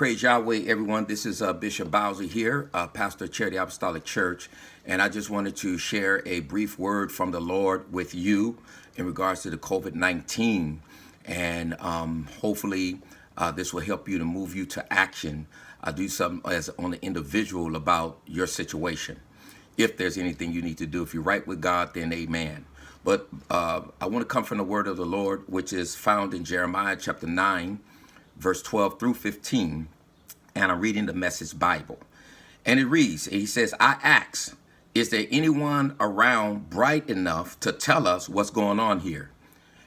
Praise Yahweh, everyone. This is Bishop Bowser here, pastor of Charity Apostolic Church, and I just wanted to share a brief word from the Lord with you in regards to the COVID-19, and hopefully this will help you to move you to action. Do something as on the individual about your situation. If there's anything you need to do, if you're right with God, then amen. But I want to come from the word of the Lord, which is found in Jeremiah chapter 9, verse 12 through 15, and I'm reading the Message Bible. And it reads, he says, I ask, is there anyone around bright enough to tell us what's going on here?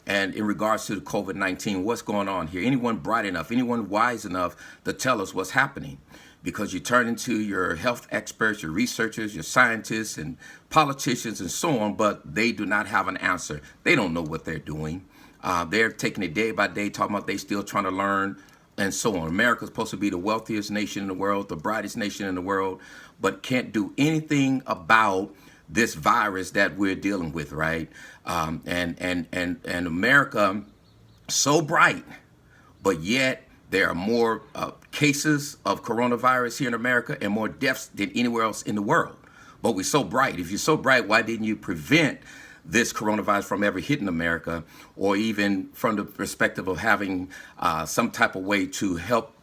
And in regards to the COVID-19, what's going on here? Anyone bright enough, anyone wise enough to tell us what's happening? Because you turn into your health experts, your researchers, your scientists, and politicians, and so on, but they do not have an answer. They don't know what they're doing. They're taking it day by day, talking about they still trying to learn, and so on. America's supposed to be the wealthiest nation in the world, the brightest nation in the world, but can't do anything about this virus that we're dealing with, right? And America, so bright, but yet there are more cases of coronavirus here in America and more deaths than anywhere else in the world. But we're so bright. If you're so bright, why didn't you prevent this coronavirus from ever hitting America, or even from the perspective of having some type of way to help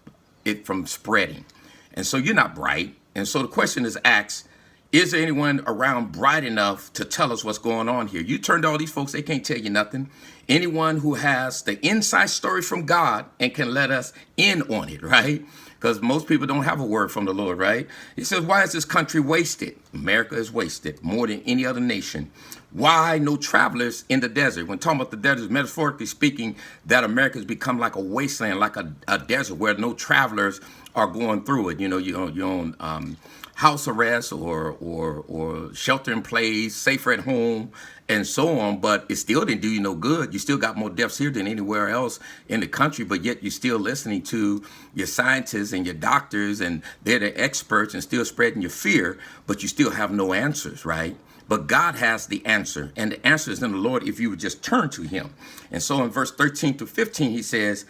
it from spreading? And so you're not bright. And so the question is asked, is there anyone around bright enough to tell us what's going on here? You turn to all these folks, they can't tell you nothing. Anyone who has the inside story from God and can let us in on it, right? Because most people don't have a word from the Lord, right? He says, why is this country wasted? America is wasted more than any other nation. Why no travelers in the desert? When talking about the desert, metaphorically speaking, that America has become like a wasteland, like a desert where no travelers are going through it. You know, you're on house arrest or shelter in place, safer at home, and so on. But it still didn't do you no good. You still got more deaths here than anywhere else in the country, but yet you're still listening to your scientists and your doctors, and they're the experts and still spreading your fear, but you still have no answers, right? But God has the answer, and the answer is in the Lord if you would just turn to him. And so in verse 13 to 15, he says,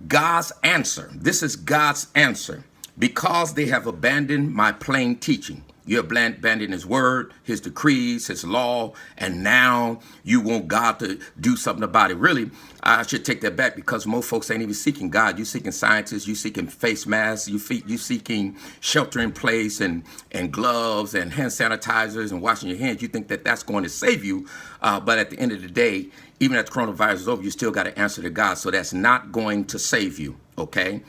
God's answer. This is God's answer. Because they have abandoned my plain teaching. You have abandoned his word, his decrees, his law, and now you want God to do something about it. Really, I should take that back, because most folks ain't even seeking God. You're seeking scientists, you're seeking face masks, you're seeking shelter in place and gloves and hand sanitizers and washing your hands. You think that that's going to save you. But at the end of the day, even after coronavirus is over, you still got to answer to God. So that's not going to save you, okay?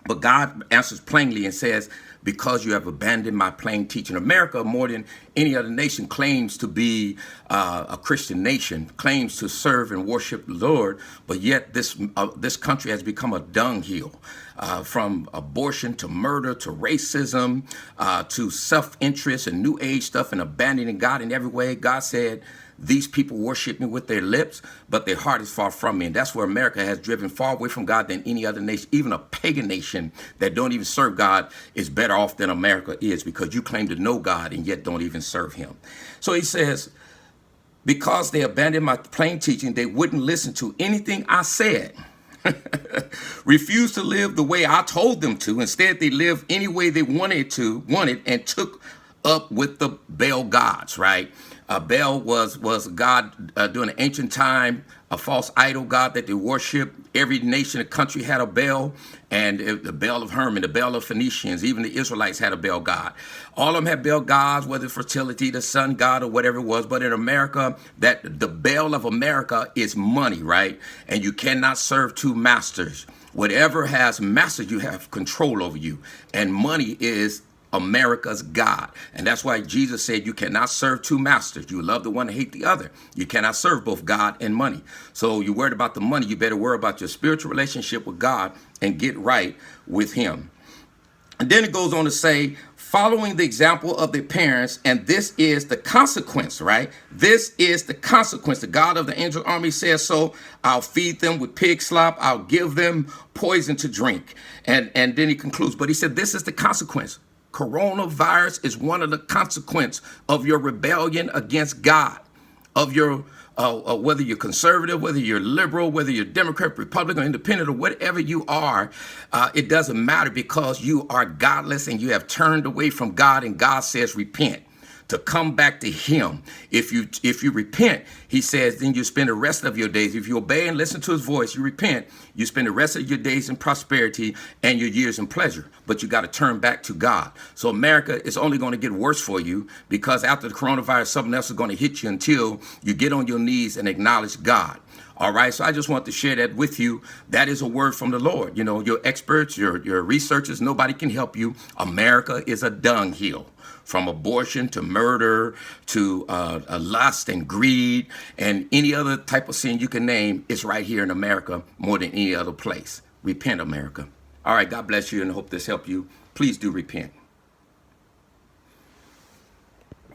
But God answers plainly and says, because you have abandoned my plain teaching. America, more than any other nation, claims to be a Christian nation, claims to serve and worship the Lord, but yet this country has become a dunghill. From abortion to murder to racism to self-interest and new age stuff and abandoning God in every way. God said, these people worship me with their lips, but their heart is far from me. And that's where America has driven far away from God than any other nation. Even a pagan nation that don't even serve God is better off than America is, because you claim to know God and yet don't even serve him. So he says, because they abandoned my plain teaching, they wouldn't listen to anything I said. Refused to live the way I told them to. Instead, they lived any way they wanted and took up with the Baal gods, right? Baal was God during the ancient time, a false idol god that they worshiped. Every nation and country had a Baal, and the Baal of Hermon, the Baal of Phoenicians, even the Israelites had a Baal god. All of them had Baal gods, whether fertility, the sun god, or whatever it was. But in America, that the Baal of America is money, right? And you cannot serve two masters. Whatever has masters, you have control over you. And money is America's God. And that's why Jesus said you cannot serve two masters. You love the one and hate the other. You cannot serve both God and money. So you're worried about the money, you better worry about your spiritual relationship with God and get right with him. And then it goes on to say, following the example of their parents, and this is the consequence, right? This is the consequence. The God of the angel army says so. I'll feed them with pig slop. I'll give them poison to drink. And then he concludes, but he said, this is the consequence. Coronavirus is one of the consequences of your rebellion against God, of your whether you're conservative, whether you're liberal, whether you're Democrat, Republican, independent, or whatever you are, it doesn't matter, because you are godless and you have turned away from God, and God says repent, to come back to him. If you repent, he says, then you spend the rest of your days. If you obey and listen to his voice, you repent, you spend the rest of your days in prosperity and your years in pleasure. But you got to turn back to God. So America is only going to get worse for you, because after the coronavirus, something else is going to hit you until you get on your knees and acknowledge God. All right, so I just want to share that with you. That is a word from the Lord. You know, your experts, your researchers, nobody can help you. America is a dunghill. From abortion to murder to lust and greed and any other type of sin you can name, is right here in America more than any other place. Repent, America. All right, God bless you, and I hope this helped you. Please do repent.